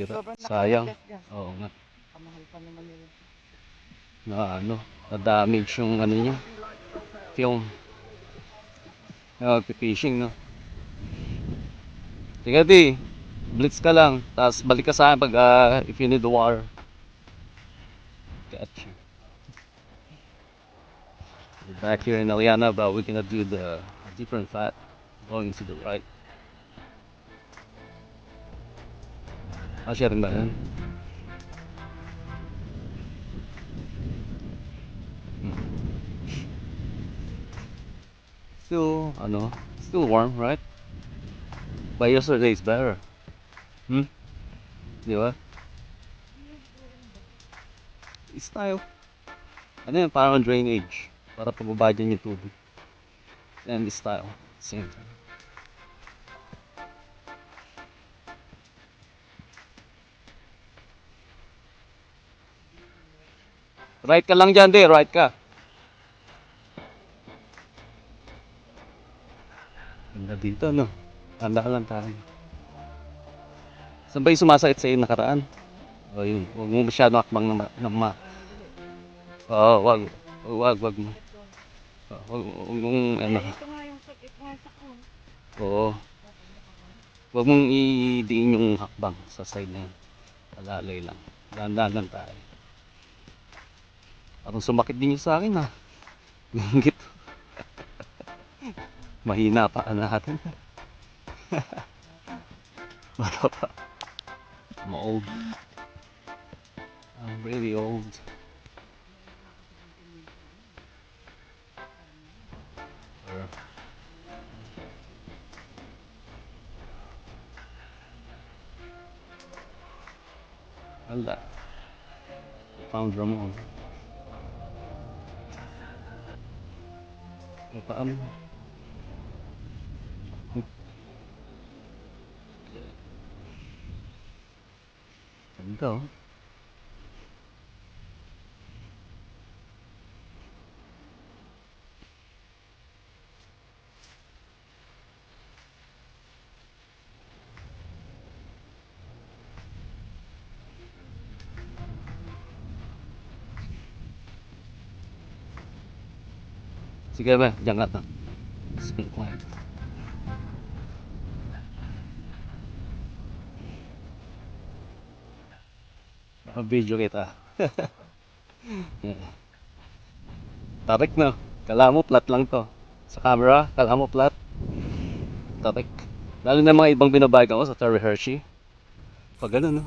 Sira. Sobrang Sayang. nakakatigas dyan. Oo nga. Kamahal pa naman nila. Na-damage yung ano niya. Film. Fishing, no? Sige, di. Blitz ka lang. Tapos balik ka sa akin pag if you need the water. Gotcha. We're back here in Eliana, but we're gonna do the different flat going to the right. Siya rin ba yan? Still warm, right? But yesterday is better. Di ba? Style. Ano yun, parang drainage. Para pababa dyan yung tubig. And this style, same time. Right ka lang dyan, di. Right ka. Ganda dito, no? Tanda lang tayo. Saan ba yung sumasakit sa nakaraan? O yun, huwag mo masyado akbang Oo, wag mo. Huwag mong, ano. Ito nga yung sakit nga sa ko. Oo. Huwag mong idiin yung hakbang sa side na yun. Alalay lang. Dahan-dahan lang tayo. Parang sumakit din yung sa akin, ha. Gingit. Mahina pa natin. Bata pa. I'm old. I'm really old. Wala. Found Ramon. Paano? Ganda, oh. Sige ba, diyan ka na. Speak quiet. Video kita. Tarik na. Kala mo flat lang to. Sa camera, kala mo flat. Tarik. Lalo na mga ibang binabike ako sa Terry Hershey. Pag gano'n, no?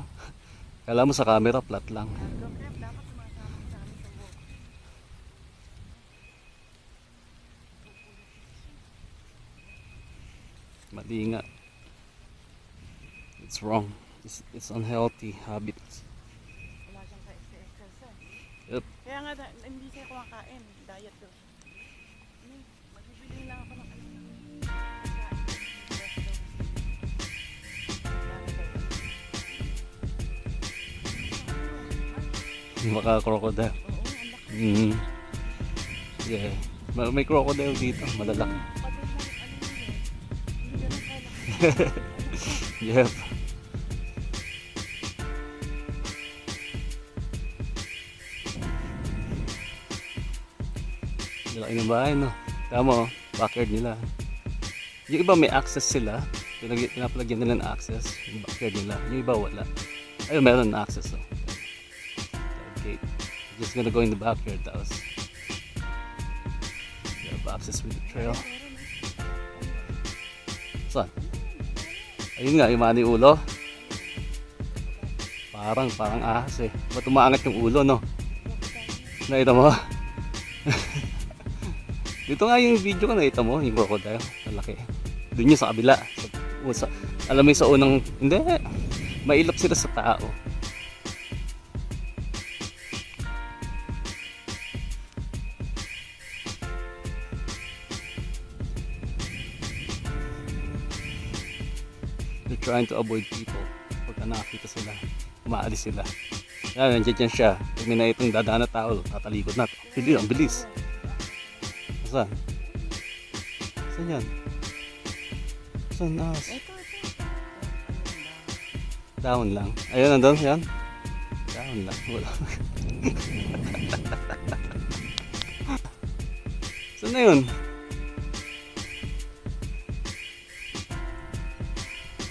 Kala mo sa camera, flat lang. Mali nga. It's wrong. It's unhealthy habits. Wala siyang ka-exercise. Yep. Kaya nga, hindi siya kumakain. Diet daw. Magbibili lang ako ng Baka crocodile. Yeah. May crocodile dito, malalaki. Yep. Laki ng bahay, no? Tama, backyard nila. Yung iba may access sila. Pinapalagyan nila ng access. Yung backyard nila. Yung iba wala. Ayun, meron na access, no? Okay. Just gonna go in the backyard, tapos you have access with the trail. Saan? Ayun nga, yung mani ulo. Parang ahas eh. Ba't umaangat yung ulo, no? Nakita mo? Dito nga yung video ko, nakita mo, yung crocodile. Malaki. Doon yun sa kabila. Alam mo yung sa unang, hindi. Mailap sila sa tao. They're trying to avoid people. Pagka nakakita sila, umaalis sila. Yan, nandiyan siya. Pag may naitong dadaan na tao, tatalikod na. Hindi, ang bilis. Saan? Saan yan? Saan as? Down lang. Ayun, nandun. Yan. Down lang. Wala. Saan na yun?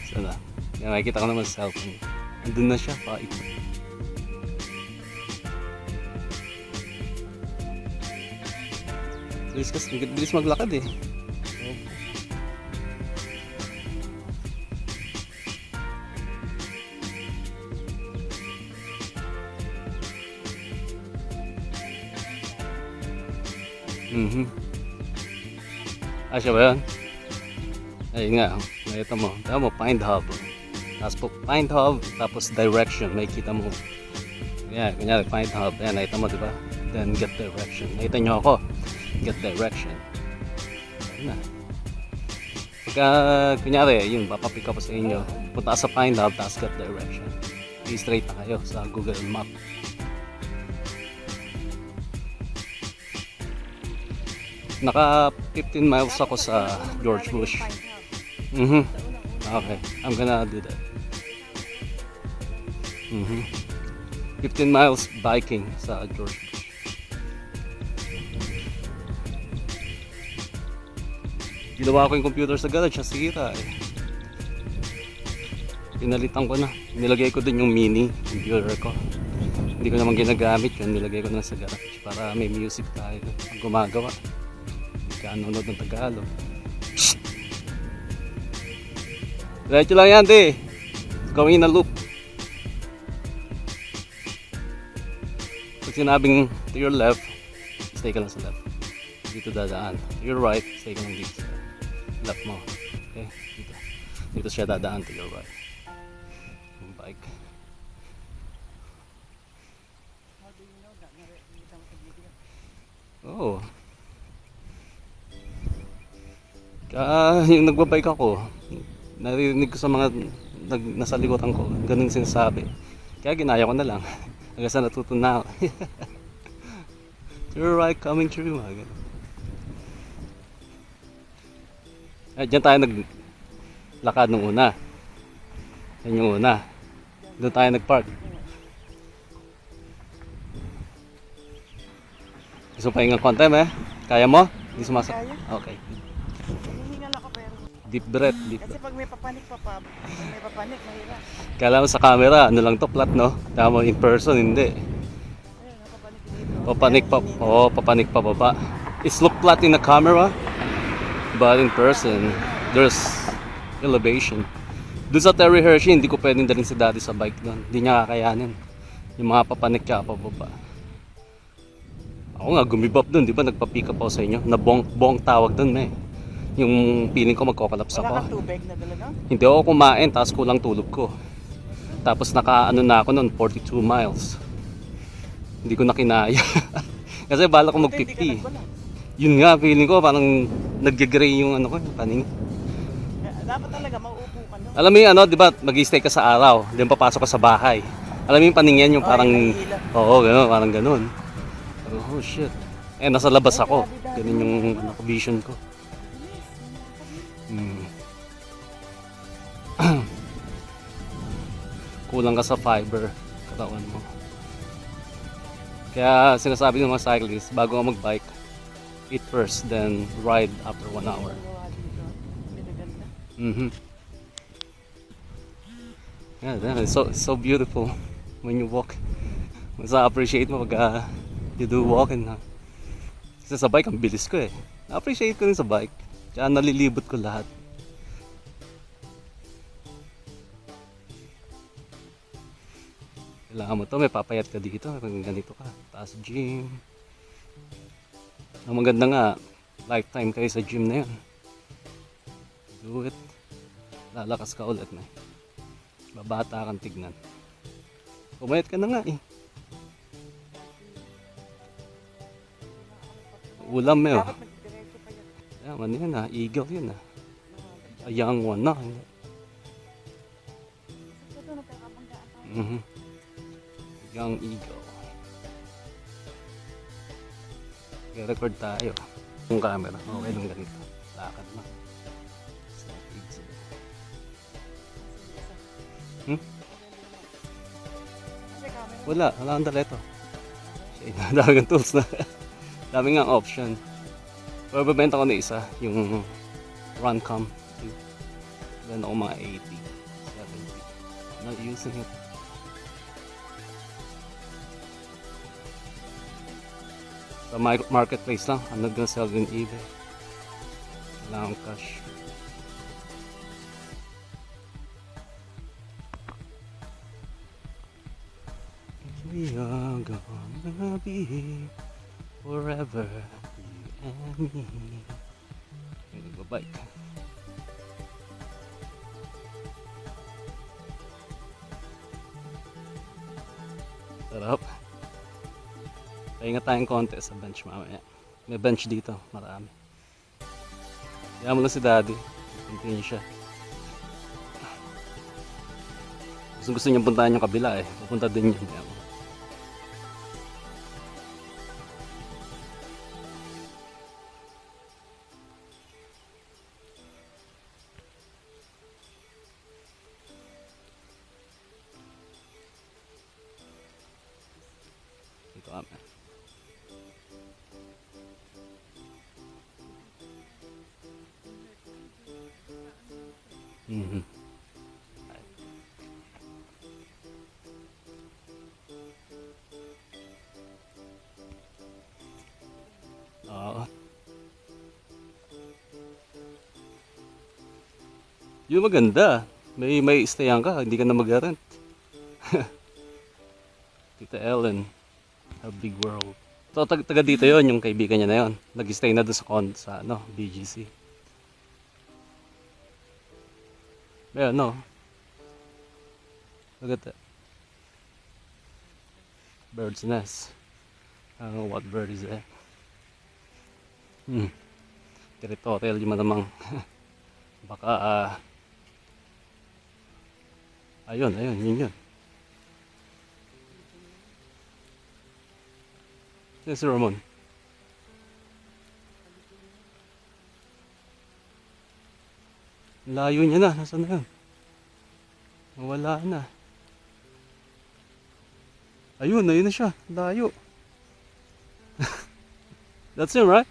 Saan na? Yan, makikita ko naman sa cellphone. Andun na siya. Paikot. Bilis maglakad eh. Siya ba yan? Ayun nga, nakita mo. Tama mo, find hub. Tapos po, find hub, tapos direction. May kita mo. Yan, kunyari, find hub. Yan, nakita mo, diba? Then, get direction. Nakita nyo ako. Get direction. Ayun na. Pagka, kunyari, yun, papapick up sa inyo. Punta ka sa find hub, tapos get direction. I-straight na kayo sa Google Map. Naka 15 miles ako sa George Bush. Okay, I'm gonna do that. 15 miles biking sa George Bush. Ginawa ko yung computer sa garage, nasira eh. Pinalitan ko na. Nilagay ko din yung mini computer ko. Hindi ko naman ginagamit yun. Nilagay ko na sa garage para may music tayo pag gumagawa. Nanonood ng Tagalog. Diretso lang yan, di. Going in a loop. Pag sinabing to your left, stay ka lang sa left. Dito dadaan. To your right, stay ka lang dito sa left mo. Okay? Dito. Dito siya dadaan to your right. Yung bike. How do you know that? Nakikita mo sa video. Oo. Yung nagbabike ako, narinig ko sa mga nasa likuran ko, ganun sinasabi. Kaya ginaya ko na lang. Hanggang sa natuto na ako. You're right, coming through. Ay, dyan tayo naglakad nung una. Yan yung una. Doon tayo nagpark. Gusto pa hingang konti, eh? Kaya mo? Hindi sumasak? Okay. Hinihingal ako pero. Deep breath, deep Kasi breath. pag may papanik mahirap. Kala mo sa camera, ano lang to, flat, no? Tama in person, hindi. Ayun, napapanik dito. Papanik pa, papanik pa baba. It's look flat in the camera, but in person, there's elevation. Doon sa Terry Hershey, hindi ko pwedeng dalhin si daddy sa bike doon. Hindi niya kakayanin. Yung mga papanik ka pababa. Ako nga, gumibap doon, di ba? Nagpa-pick up ako sa inyo. Nabong tawag doon, eh. Yung feeling ko magkokalaps Wala ako. kang tubig na dala, no? Hindi ako kumain, tapos kulang tulog ko. Tapos naka-ano na ako noon, 42 miles. Hindi ko na kinaya. Kasi bala ko Buti hindi ka mag-50. nagwala. Yun nga, feeling ko parang nag-gray yung ano ko, yung paning. Dapat talaga mauupo ka, no? Alam mo yung ano, di ba, mag-stay ka sa araw, then papasok ka sa bahay. Alam mo yung paning yan, yung parang, oo, gano'n, parang gano'n. Oh shit. Eh, nasa labas ako. Ganun yung ano, vision ko. Kulang ka sa fiber katawan mo. Kaya sinasabi ng mga cyclists, bago ka mag-bike, eat first, then ride after 1 hour. Yeah, it's so beautiful when you walk. Mas appreciate mo pag you do walking, ha. Kasi sa bike, ang bilis ko eh. Na-appreciate ko rin sa bike. Kaya nalilibot ko lahat. Kailangan mo to, may papayat ka dito. Kung ganito ka, taas gym. Ang maganda nga, lifetime kayo sa gym na yun. Do it. Lalakas ka ulit na. Babata kang tignan. Pumayat ka na nga eh. Ulam eh. Dapat magdiretso pa yan. Ano yun ah, eagle yun ah. A young one na. Ito, nagkakabanggaan tayo. Young eagle. I-record tayo. Yung camera, okay lang ganito. Lakad na. Wala akong dala ito. Dami ng tools na. Dami nga option. Pero babenta ko na isa, yung Runcom 2. Then ako mga 80, 70. Not using it. Sa marketplace lang, I'm not gonna sell in eBay. Kailangan cash. We are gonna be forever, you and me. Okay, nagbabike. Sarap. Pahinga tayong konti sa bench mamaya. May bench dito, marami. Kaya mo lang si Daddy. Continue siya. Gusto niyang puntahan yung kabila eh. Pupunta din yun. Kaya mo. Dito kami. Mhm. Oo. Yun maganda. May stayan ka, hindi ka na mag-rent. Tita Ellen, a big world. So, taga dito yon yung kaibigan niya na yon. Nag-stay na doon sa BGC. Ayun, no. Look at that. Bird's nest. I don't know what bird is that. Territorial yung namang. Baka, ayun, yun. Sino si Ramon? Layo niya na. Nasaan na yun? Wala na. Ayun na siya. Layo. That's him, right?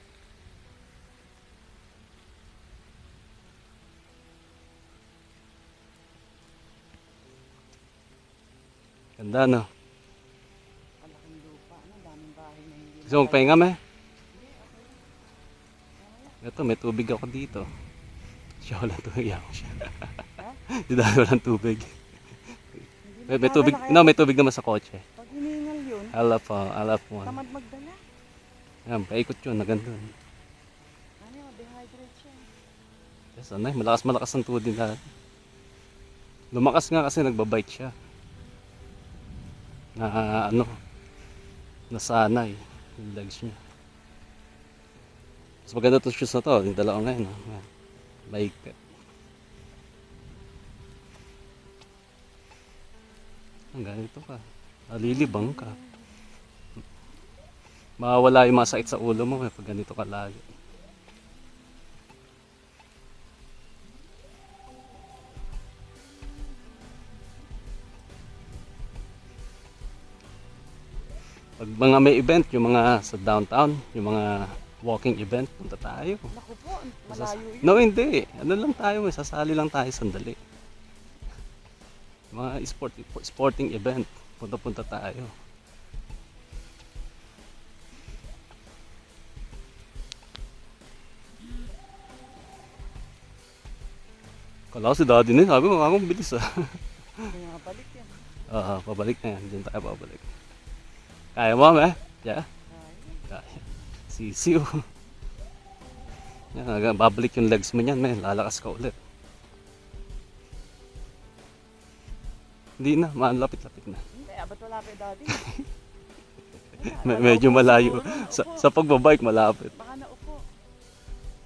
Ganda, no? Malaking lupa, ano, daming bahay na hindi Gusto mong pahinga, me? Ito, may tubig ako dito. Siya walang tubig ako siya. Di dahil walang tubig. May tubig, no, may tubig naman sa kotse. Pag hiningal yun, Alap mo. tamad magdala. Ayan, paikot yun, naganda. Ano, dehydrate siya. Yes, ano, malakas ang tuhod din natin. Lumakas nga kasi nagbabike siya. Nasanay yung legs niya. Mas maganda itong shoes na to, yung dala ko ngayon. Bike. Ang ganito ka. Nalilibang ka. Mawawala yung mga sakit sa ulo mo pag ganito ka lagi. Pag mga may event, yung mga sa downtown, yung mga walking event, punta tayo. Naku po, malayo yun. No, hindi. Ano lang tayo, sasali lang tayo sandali. Mga sporting event, punta tayo. Kala ko si Daddy na yun, sabi ko, akong bilis ah. Hindi nga balik yan. Pabalik na yan, dyan tayo pabalik. Kaya mo, eh? Yeah? Kaya. Sisiw. Yan, babalik yung legs mo niyan, man. Lalakas ka ulit. Hindi na, malapit-lapit na. Hindi, ba't wala pa yung daddy? Medyo malayo. Sa pagbabike, malapit. Baka naupo.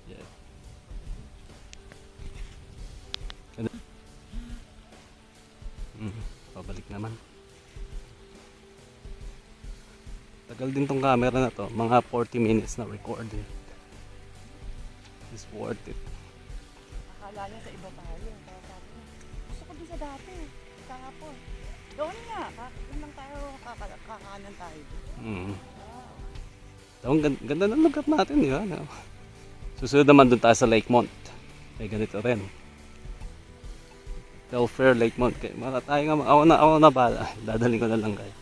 Yeah. Pabalik naman. Tagal din tong camera na to, mga 40 minutes na recording. It's worth it. Akala niya sa iba tayo. Kaya sabi niya, gusto ko din sa dati. Kahapon. Doon nga, doon lang tayo, kakanan tayo. Mm. Ang ganda ng lugar natin, di ba? No? Susunod naman doon tayo sa Lakemont. May ganito rin. Telfair Lakemont. Kaya mara tayo nga, ako na bala. Dadaling ko na lang kayo.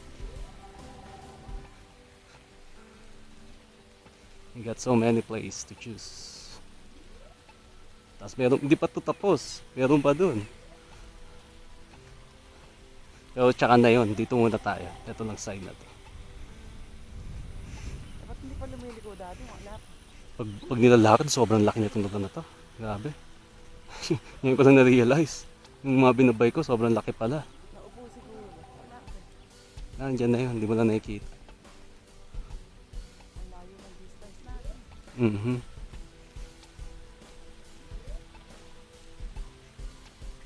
You got so many places to choose. Tapos meron, hindi pa ito tapos. Meron pa doon. Pero tsaka na yun, dito muna tayo. Ito lang side na to. Dapat hindi pa lumiliko dati, wala pa. Pag nilalakad, sobrang laki nitong lugar na to. Grabe. Ngayon ko lang na-realize. Yung mga binabay ko, sobrang laki pala. Naupo siguro. Wala pa. Nandiyan na yun, hindi mo na nakikita. Ang layo ng distance natin. Mhm.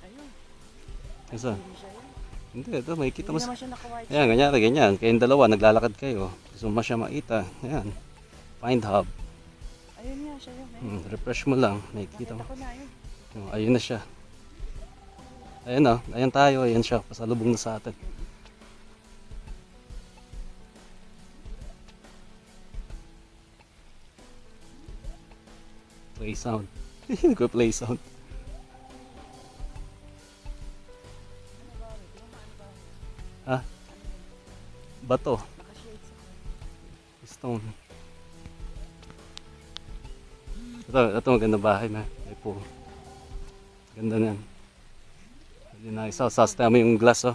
Ayun. Isa. Hindi siya yun. Hindi, ito, makikita mo. Hindi naman siya naka-white. Ayan, ganyan. Kayong dalawa, naglalakad kayo. Gusto mo siya makita. Ayan. Find hub. Ayun nga siya yun. Refresh mo lang. Nakikita Nakita mo. ko na yun. Ayun na siya. Ayan o. Ayan tayo. Ayan siya. Pasalubong na sa atin. Play sound. Hindi ko play sound. Ha? Bato. Naka-shades ako. Stone. Ito maganda bahay na. May pool. Ganda na yan. Hindi na isa-sas mo yung glass oh.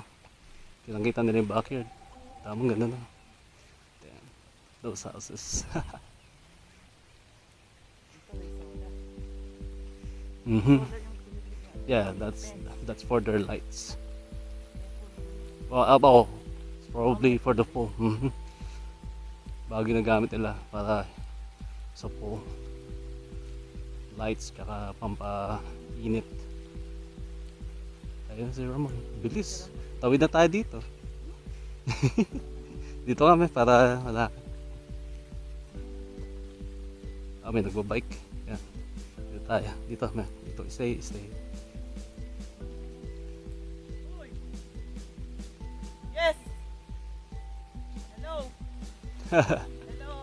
Kitang-kita nila yung backyard. Tamang ganda na. Damn. Those houses. Ito may soda. Mhm. Soda yung pinipili ko. Yeah, that's for their lights. Well, ako, it's probably for the pool. Mhm. Bago ginagamit nila para sa pool. Lights, kaka pampainit. Ayun si Ramon. Bilis. Tawid na tayo dito. Dito kami para wala. May nagbabike. Yan. Dito tayo. Dito kami. Dito. Stay. Yes! Hello! Hello!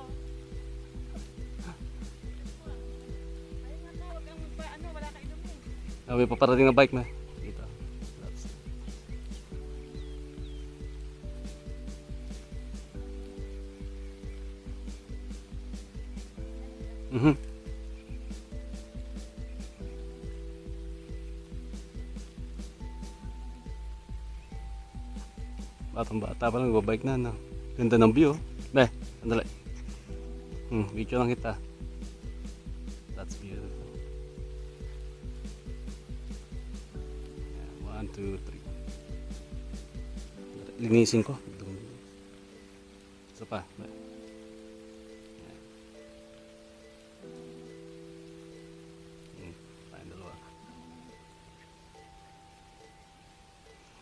Ayun nga tawag ang wala ka inumin. May paparating na bike na. Dito. That's... Mhm. Batang bata pa lang nagbabike na, no? Ganda ng view. Be, sandali. Video lang kita. That's beautiful. Yeah, 1, 2, 3. Linisin ko. Isa pa. Be. Tayong dalawa.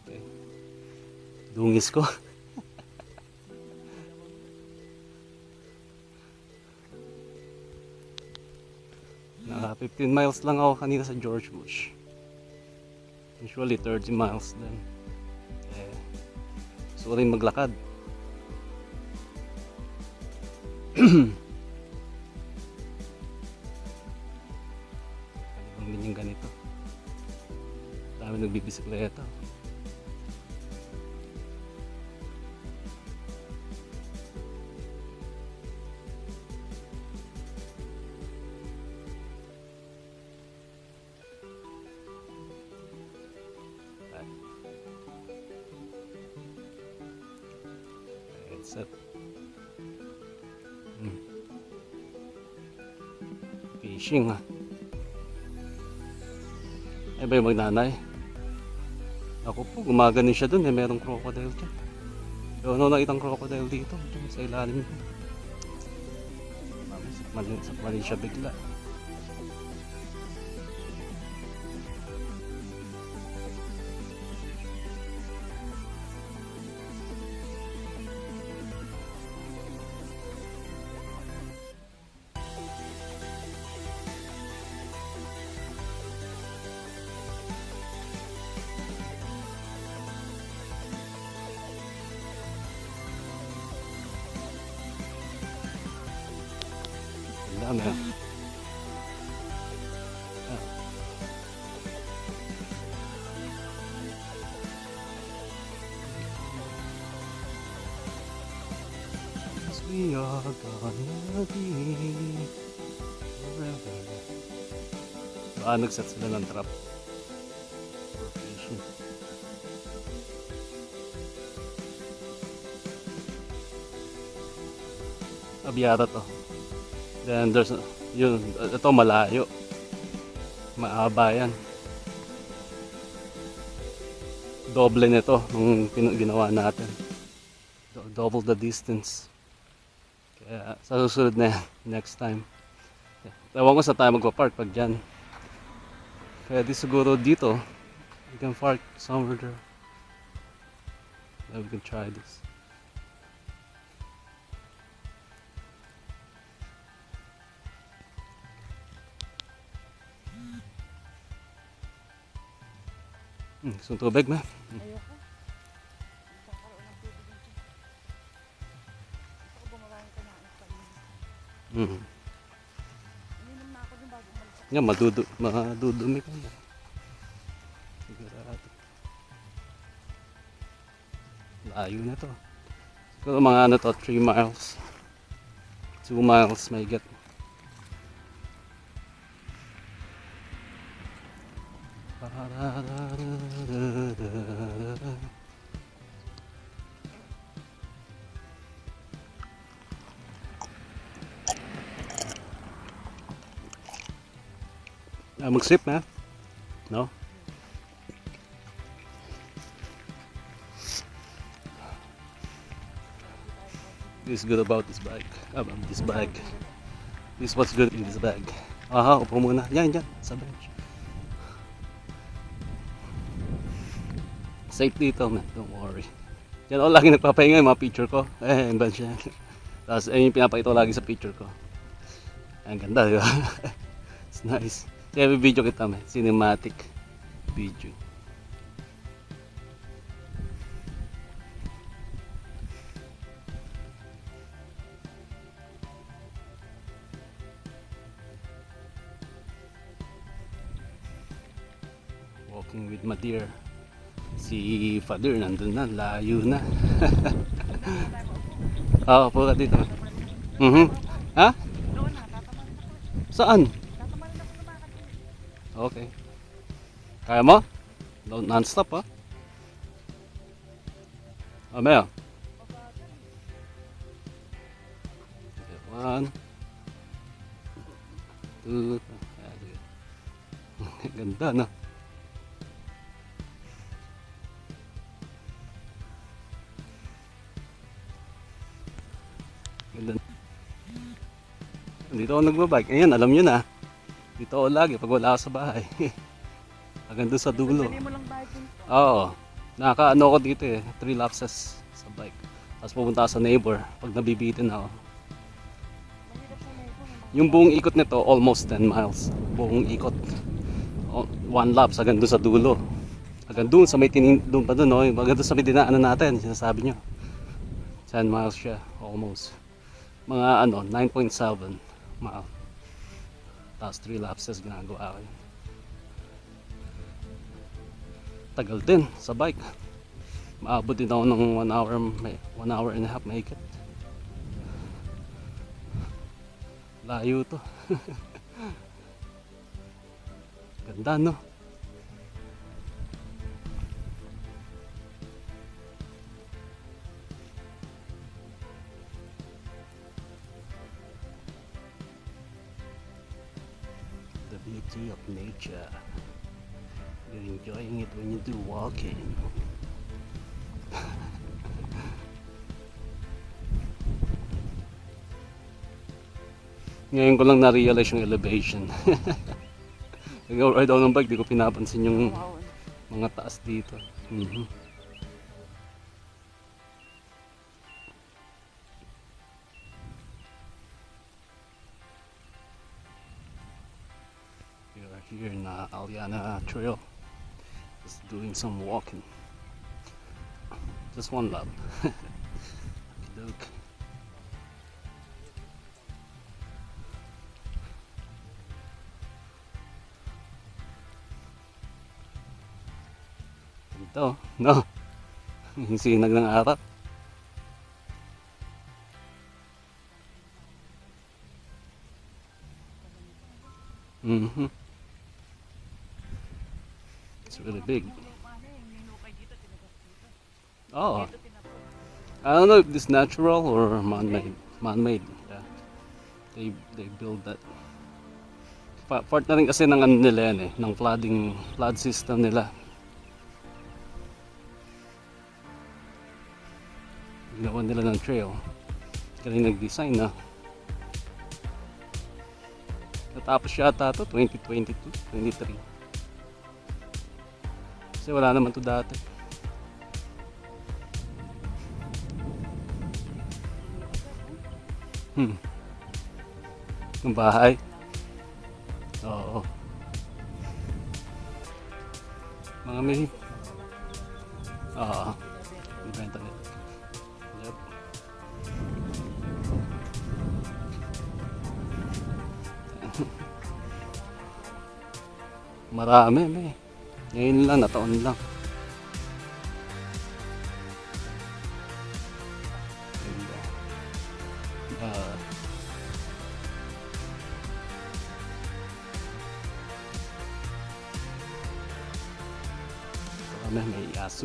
Okay. Dungis ko. Naka 15 miles lang ako kanina sa George Bush. Usually 30 miles din. Gusto ko rin maglakad. Kanibang din yung ganito. Dami nagbibisikleta. Headset. Fishing ha. Ay ba yung magnanay? Ako po, gumaganin siya dun eh. Merong crocodile dyan. Pero ano nakitang crocodile dito? Dyan sa ilalim ko. Mali siya bigla. Ano yan? As we are gonna be forever. Baka nagset sila ng trap. Location. Abiyata to. Then there's yun, ito malayo. Maaba yan. Doble nito nung ginawa natin. Double the distance. Kaya sa susunod na yan, next time. Ewan ko sa tayo magpa-park pag dyan. Kaya di siguro dito. We can park somewhere there. We can try this. Gusto ng tubig na? Ayoko. Magkakaroon ng tubig dito. Gusto ko bumaba yung kanain sa inyo. Ininom na ako dun bago umalis ako. Nga, madudumi ka na. Sigurado. Layo na to. Siguro mga ano to, 3 miles. 2 miles may get. Mag-sip na? No? This is good about this bag. About this bag. This is what's good in this bag. Aha, upo muna. Yan, sa bench. Safe dito, man. Don't worry. Yan ako lagi nagpapahinga yung mga picture ko. Yung bench yan. Tapos, ayun yung pinapakita ko lagi sa picture ko. Ang ganda, di ba? It's nice. Kaya may video kita, man. Cinematic video. Walking with my dear. Si Father nandun na, layo na. Oo, po ka dito. Ha? Doon na, tatamalin ako. Saan? Tatamalin ako lumakad dun. Okay. Kaya mo? Non-stop ha? Mamaya. Okay, 1 2 Ganda no? Ganda. Dito ako nagbabike. Ayan, alam nyo na. Dito ako lagi pag wala ako sa bahay. Hanggang doon sa dulo. Dali mo lang biking. Oo. Nakaano ko dito eh. 3 lapses sa bike. Tapos pupunta ako sa neighbor pag nabibitin ako. Mahirap sa neighbor. Yung buong ikot nito, almost 10 miles. Buong ikot. 1 laps hanggang doon sa dulo. Hanggang doon sa may doon pa doon. No? Hanggang doon sa may dinaanan natin. Sinasabi nyo. 10 miles siya. Almost. Mga ano, 9.7 mile. Tapos 3 lapses ginagawa ko yun. Tagal din sa bike. Maabot din ako ng 1 hour, 1 hour and a half mahigit. Layo to. Ganda no? The beauty of nature. You're enjoying it when you do walking. Ngayon ko lang na-realize yung elevation. Nag-ride ako ng bike, di ko pinapansin yung Wow. mga taas dito. We are here in Aliana Trail. Just doing some walking. Just 1 lap. Look. Ito, no? Yung sinag ng araw. Mhm. It's really big. Oh, I don't know if this natural or man-made. Man-made. Yeah. They build that. Part na rin kasi ng ano nila yan eh, ng flood system nila. Ginawa nila ng trail. Galing nag-design na. Natapos yata ito 2022, 23. Kasi wala naman to dati. Ng bahay. Oo. Mga may... Oo. Ibenta nila. Yep. Marami, may. Ngayon lang, nataon lang. And, uh, marami, may aso.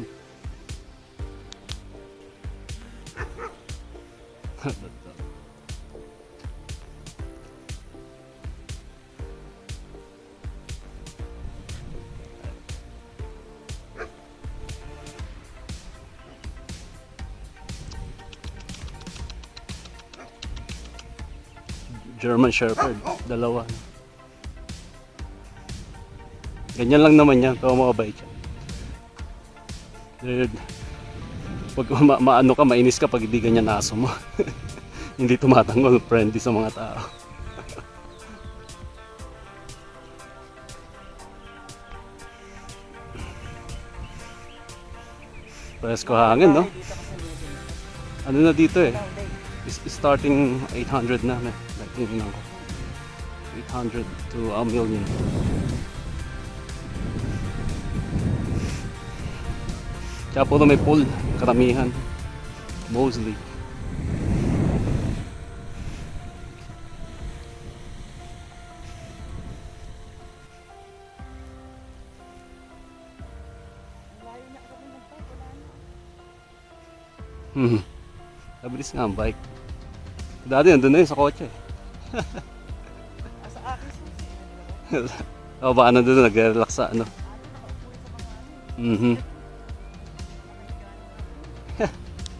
German Shepherd, dalawa. Ganyan lang naman yan, pero mababait siya. Pag maano ka, mainis ka pag hindi ganyan aso mo. Hindi tumatanggol, friendly sa mga tao. Presko hangin, no? Ano na dito eh? Starting 800 na, like yun ako. 800 to a million. Kaya puro may pool, karamihan. Mostly. Nabilis nga ang bike. Dati nandun na yun sa kotse. Sa akin O baka nandun na nag-relax sa ano.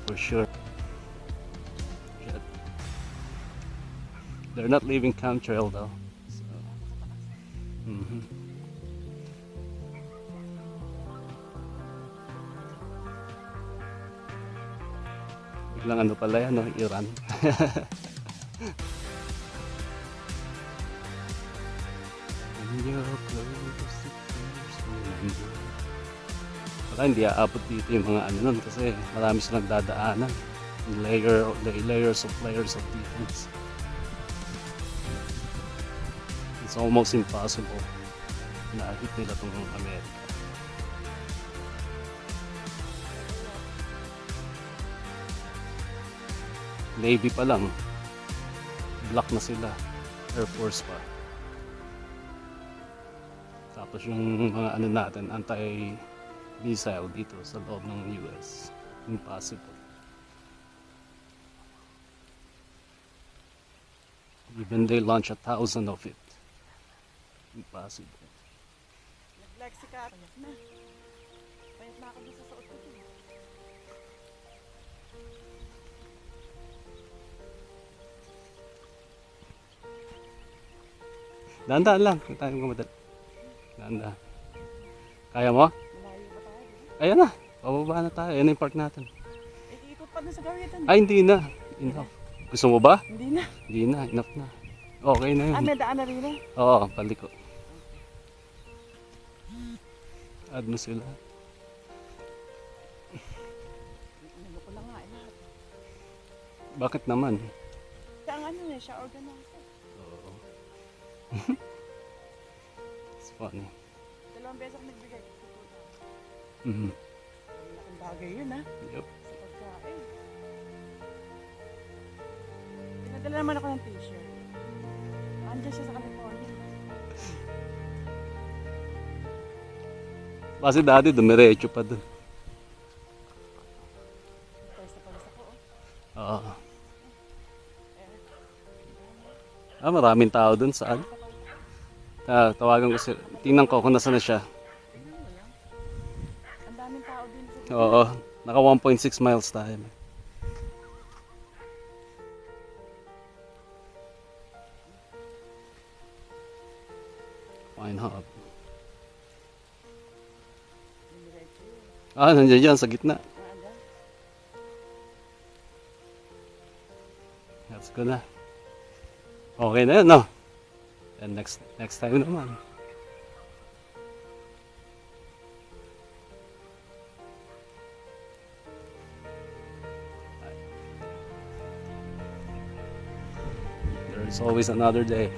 For sure. Shit. They're not leaving Camp Trail though. So, biglang ano pala yan, no? Iran. Baka hindi aabot dito yung mga ano nun kasi marami silang dadaanan. Layers of defense. It's almost impossible na hit nila itong Amerika. Navy pa lang, black na sila, Air Force pa. Tapos yung mga ano natin, anti-missile dito sa loob ng US, impossible. Even they launch 1,000 of it, impossible. nag-Lexi ka. Payat na. Payat na ako dun sa suot ko dun. Dahan-dahan lang, kung tayo kumadali. Dahan-dahan. Kaya mo? Malayo pa tayo. Ayan na, pababa na tayo. Ayan na yung park natin. Ikot pa dun sa gawitan. Ay, hindi na. Enough. Gusto mo ba? Hindi na. Hindi na, enough na. Okay na yun. May daan na rin eh. Oo, paliko. Add mo sila. Ano ko lang nga eh. Bakit naman? Siya ang ano eh, siya organizer. Oo. It's funny. 2 beses ako nagbigay. Mhm. Bagay yun ha. Yup. Sa pagkain. Pinadala naman ako ng t-shirt. Andiyan siya sa California. Kasi dati dumiretso pa dun. Palis na palis ako. Oo. Maraming tao dun saan? Tawagan ko sila. Tingnan ko kung nasaan na siya. Tignan mo lang. Ang daming tao din sa Oo. Naka 1.6 miles tayo. Wine Hub. Dumiretso yun. Nandiyan dyan sa gitna. Naaga. Let's go na. Okay na yun, no? And next time naman. There's always another day.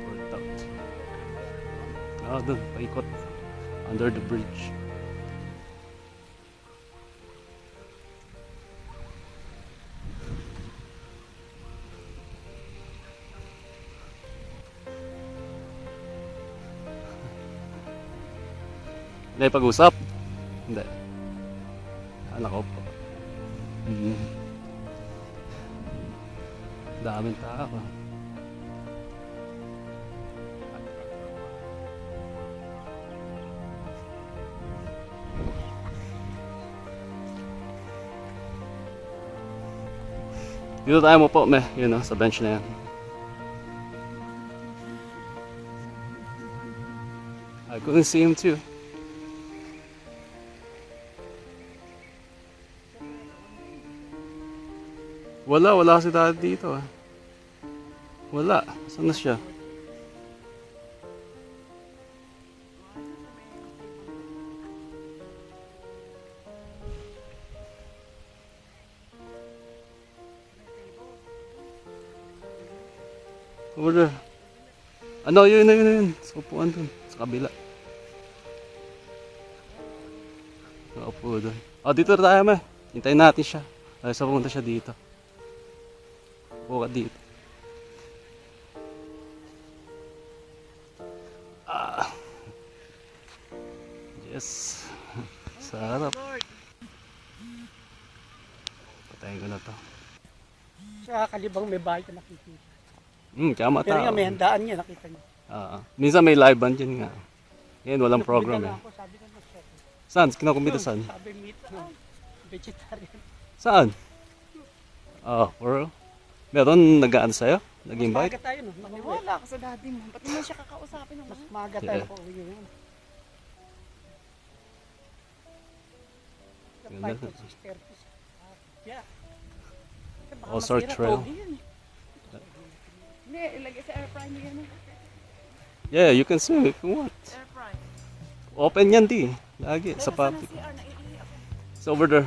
Worked out. Dun, paikot. Under the bridge. Hindi pag-usap? Hindi. Anak ko po. Daming tao. Dito tayo mo po, yun know, sa bench na yan. I couldn't see him too. Wala si daddy dito ah. Wala. Saan na siya? Over there. Yun. Sa upuan dun. Sa kabila. Upo dun. Dito tayo hintayin natin siya. Sa pumunta siya dito. Upo ka dito. Yes. Sarap. Patayin ko na to. Sa kalibang may bahay ka nakikita. Kama Pero nga tao. may handaan niya, nakita niya. Minsan may live band dyan nga. Ngayon walang program Nakumbita eh. na ako, sabi ko na siya. Saan? Kinakumbita saan? Sabi meat, vegetarian. Saan? For meron nag-aan sa'yo? Nag-invite? Maaga tayo no? Wala ka sa daddy mo. Ba't mo siya kakausapin ng Mas maaga tayo Yeah. po uwi yun. Sa Ganda. 5 to 6:30. Yeah. Baka Ozark masira, Trail. pogi yun eh. Hindi, ilagay sa air fry mo yan. Yeah, you can swim if you want. Air fry. Open yan di. Lagi, sa Sa public. CR, naiiyak ako. It's over there.